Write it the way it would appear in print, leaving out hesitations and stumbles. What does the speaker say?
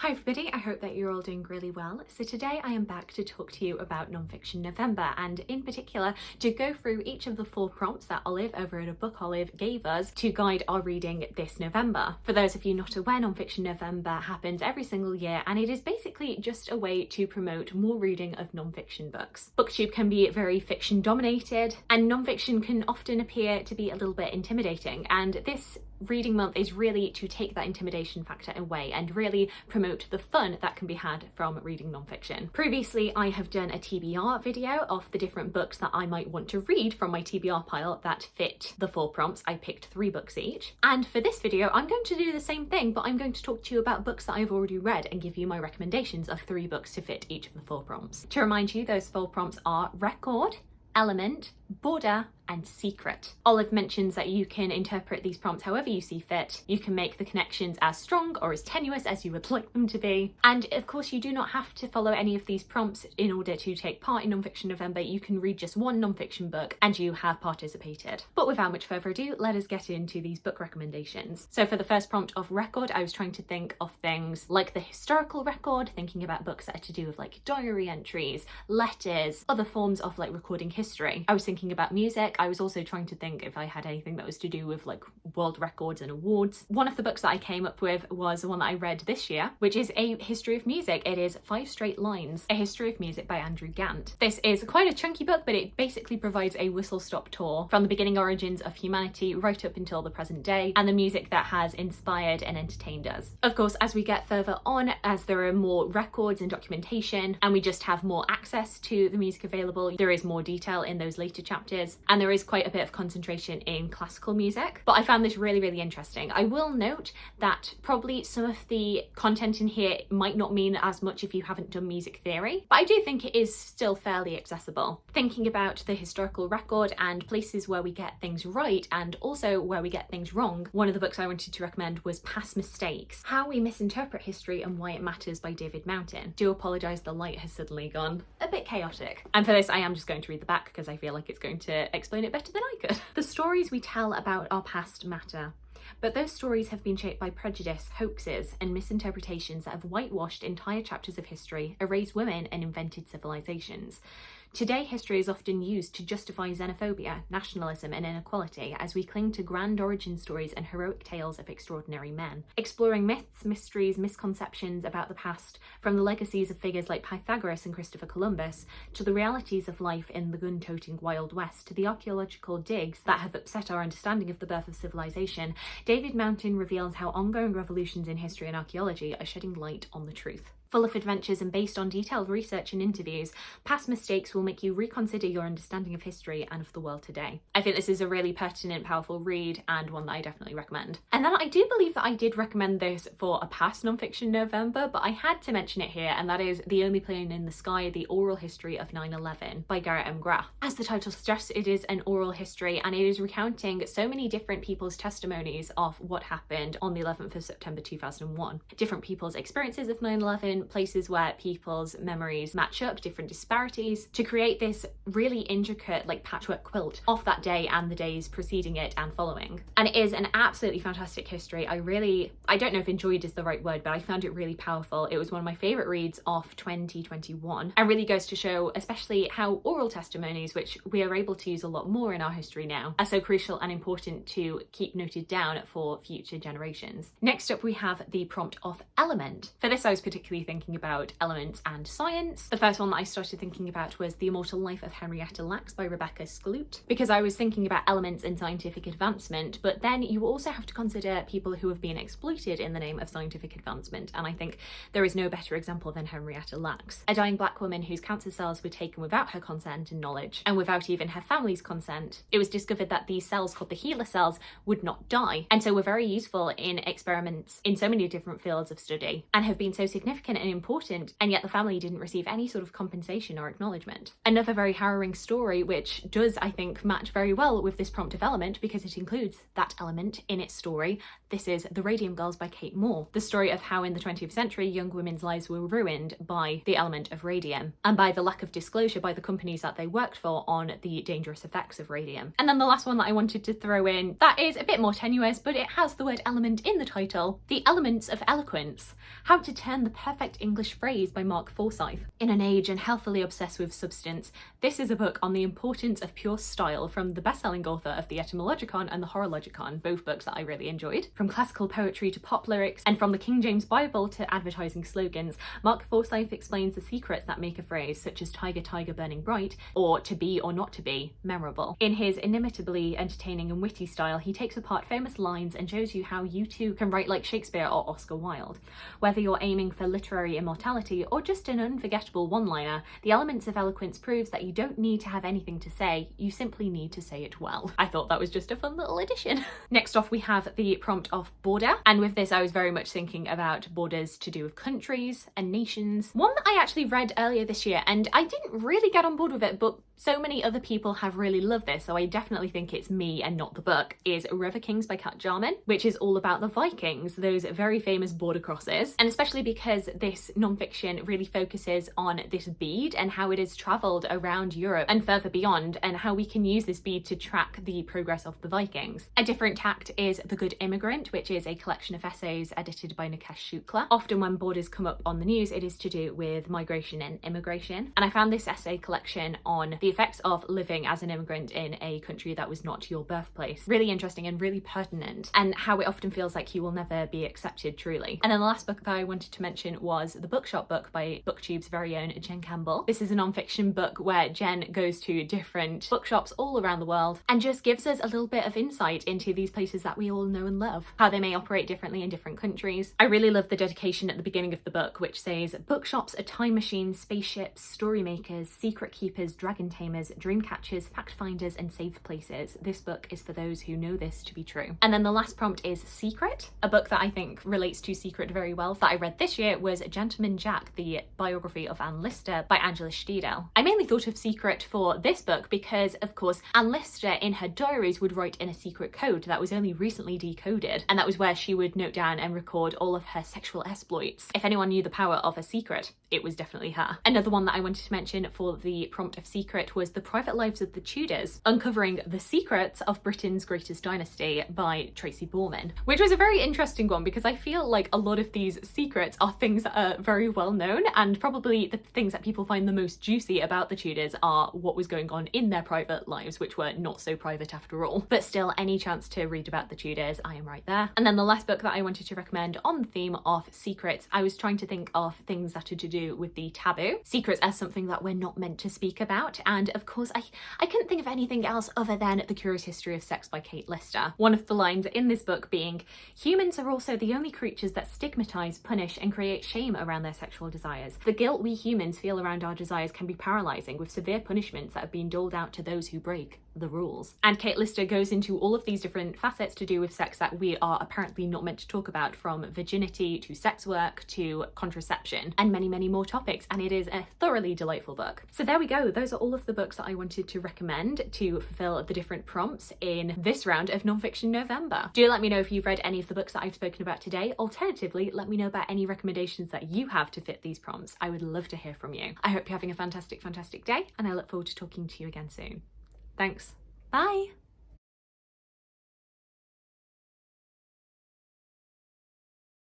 Hi everybody, I hope that you're all doing really well. So today I am back to talk to you about Nonfiction November, and in particular to go through each of the 4 prompts that Olive over at A Book Olive gave us to guide our reading this November. For those of you not aware, Nonfiction November happens every single year, and it is basically just a way to promote more reading of non-fiction books. Booktube can be very fiction dominated, and non-fiction can often appear to be a little bit intimidating, and this reading month is really to take that intimidation factor away and really promote the fun that can be had from reading non-fiction. Previously, I have done a TBR video of the different books that I might want to read from my TBR pile that fit the 4 prompts. I picked 3 books each. And for this video, I'm going to do the same thing, but I'm going to talk to you about books that I've already read and give you my recommendations of 3 books to fit each of the 4 prompts. To remind you, those 4 prompts are record, element, border, and secret. Olive mentions that you can interpret these prompts however you see fit. You can make the connections as strong or as tenuous as you would like them to be. And of course, you do not have to follow any of these prompts in order to take part in Nonfiction November. You can read just one nonfiction book and you have participated. But without much further ado, let us get into these book recommendations. So for the first prompt of record, I was trying to think of things like the historical record, thinking about books that are to do with like diary entries, letters, other forms of like recording history. I was thinking about music. I was also trying to think if I had anything that was to do with like world records and awards. One of the books that I came up with was the one that I read this year, which is a history of music. It is 5 Straight Lines, a history of music by Andrew Gant. This is quite a chunky book, but it basically provides a whistle-stop tour from the beginning origins of humanity right up until the present day and the music that has inspired and entertained us. Of course, as we get further on, as there are more records and documentation and we just have more access to the music available, there is more detail in those later chapters, and there is quite a bit of concentration in classical music. But I found this really interesting. I will note that probably some of the content in here might not mean as much if you haven't done music theory, but I do think it is still fairly accessible. Thinking about the historical record and places where we get things right and also where we get things wrong, one of the books I wanted to recommend was Past Mistakes: How We Misinterpret History and Why It Matters by David Mountain. Do apologise, the light has suddenly gone a bit chaotic. And for this, I am just going to read the back because I feel like it's going to explain it better than I could. The stories we tell about our past matter, but those stories have been shaped by prejudice, hoaxes, and misinterpretations that have whitewashed entire chapters of history, erased women, and invented civilizations. Today, history is often used to justify xenophobia, nationalism, and inequality as we cling to grand origin stories and heroic tales of extraordinary men. Exploring myths, mysteries, misconceptions about the past, from the legacies of figures like Pythagoras and Christopher Columbus, to the realities of life in the gun-toting Wild West, to the archaeological digs that have upset our understanding of the birth of civilization, David Mountain reveals how ongoing revolutions in history and archaeology are shedding light on the truth. Full of adventures and based on detailed research and interviews, Past Mistakes will make you reconsider your understanding of history and of the world today. I think this is a really pertinent, powerful read and one that I definitely recommend. And then I do believe that I did recommend this for a past Nonfiction November, but I had to mention it here, and that is The Only Plane in the Sky: The Oral History of 9/11 by Garett and Graff. As the title suggests, it is an oral history, and it is recounting so many different people's testimonies of what happened on the 11th of September 2001. Different people's experiences of 9/11, places where people's memories match up, different disparities, to create this really intricate like patchwork quilt of that day and the days preceding it and following. And it is an absolutely fantastic history. I don't know if enjoyed is the right word, but I found it really powerful. It was one of my favourite reads of 2021 and really goes to show especially how oral testimonies, which we are able to use a lot more in our history now, are so crucial and important to keep noted down for future generations. Next up, we have the prompt of element. For this, I was particularly thinking about elements and science. The first one that I started thinking about was The Immortal Life of Henrietta by Rebecca Skloot, because I was thinking about elements in scientific advancement, but then you also have to consider people who have been exploited in the name of scientific advancement, and I think there is no better example than Henrietta Lacks, a dying black woman whose cancer cells were taken without her consent and knowledge, and without even her family's consent. It was discovered that these cells, called the HeLa cells, would not die, and so were very useful in experiments in so many different fields of study, and have been so significant and important, and yet the family didn't receive any sort of compensation or acknowledgement. Another very harrowing story, which does, I think, match very well with this prompt development because it includes that element in its story. This is The Radium Girls by Kate Moore, the story of how in the 20th century young women's lives were ruined by the element of radium and by the lack of disclosure by the companies that they worked for on the dangerous effects of radium. And then the last one that I wanted to throw in that is a bit more tenuous, but it has the word element in the title, The Elements of Eloquence, How to Turn the Perfect English Phrase by Mark Forsyth. In an age and healthily obsessed with substance, this is a book on the importance of pure style from the best-selling author of the Etymologicon and the Horologicon, both books that I really enjoyed. From classical poetry to pop lyrics, and from the King James Bible to advertising slogans, Mark Forsyth explains the secrets that make a phrase such as tiger, tiger burning bright, or to be or not to be, memorable. In his inimitably entertaining and witty style, he takes apart famous lines and shows you how you too can write like Shakespeare or Oscar Wilde. Whether you're aiming for literary immortality or just an unforgettable one-liner, The Elements of Eloquence proves that you don't need to have anything to say, you simply need to say it well. I thought that was just a fun little addition. Next off, we have the prompt of border, and with this I was very much thinking about borders to do with countries and nations. One that I actually read earlier this year and I didn't really get on board with it, but so many other people have really loved this, so I definitely think it's me and not the book, is River Kings by Jarman, which is all about the Vikings, those very famous border crosses, and especially because this non-fiction really focuses on this bead and how it has travelled around Europe and further beyond, and how we can use this bead to track the progress of the Vikings. A different tact is The Good Immigrant, which is a collection of essays edited by Nikesh Shukla. Often when borders come up on the news, it is to do with migration and immigration, and I found this essay collection on the effects of living as an immigrant in a country that was not your birthplace really interesting and really pertinent, and how it often feels like you will never be accepted truly. And then the last book that I wanted to mention was the Bookshop book by Booktube's very own Jen Campbell. This is a non-fiction book where Jen goes to different bookshops all around the world and just gives us a little bit of insight into these places that we all know and love, how they may operate differently in different countries. I really love the dedication at the beginning of the book, which says, bookshops are time machines, spaceships, story makers, secret keepers, dragon tamers, dream catchers, fact finders, and safe places. This book is for those who know this to be true. And then the last prompt is Secret. A book that I think relates to Secret very well that I read this year was Gentleman Jack, the biography of Anne Lister by Angela Steidele. I mainly thought of Secret for this book because, of course, Anne Lister in her diaries would write in a secret code that was only recently decoded, and that was where she would note down and record all of her sexual exploits. If anyone knew the power of a secret, it was definitely her. Another one that I wanted to mention for the prompt of Secret was The Private Lives of the Tudors, Uncovering the Secrets of Britain's Greatest Dynasty by Tracy Borman, which was a very interesting one because I feel like a lot of these secrets are things that are very well known, and probably the things that people find the most juicy about the Tudors are what was going on in their private lives, which were not so private after all. But still, any chance to read about the Tudors, I am right there. And then the last book that I wanted to recommend on the theme of secrets, I was trying to think of things that are to do with the taboo. Secrets as something that we're not meant to speak about, and of course I couldn't think of anything else other than The Curious History of Sex by Kate Lister. One of the lines in this book being, humans are also the only creatures that stigmatize, punish, and create shame around their sexual desires. The guilt we humans feel around our desires can be paralyzing, with severe punishments that have been doled out to those who break the rules. And Kate Lister goes into all of these different facets to do with sex that we are apparently not meant to talk about, from virginity to sex work to contraception and many, many more topics, and it is a thoroughly delightful book. So there we go, those are all of the books that I wanted to recommend to fulfill the different prompts in this round of Nonfiction November. Do let me know if you've read any of the books that I've spoken about today. Alternatively, let me know about any recommendations that you have to fit these prompts. I would love to hear from you. I hope you're having a fantastic, fantastic day, and I look forward to talking to you again soon. Thanks. Bye.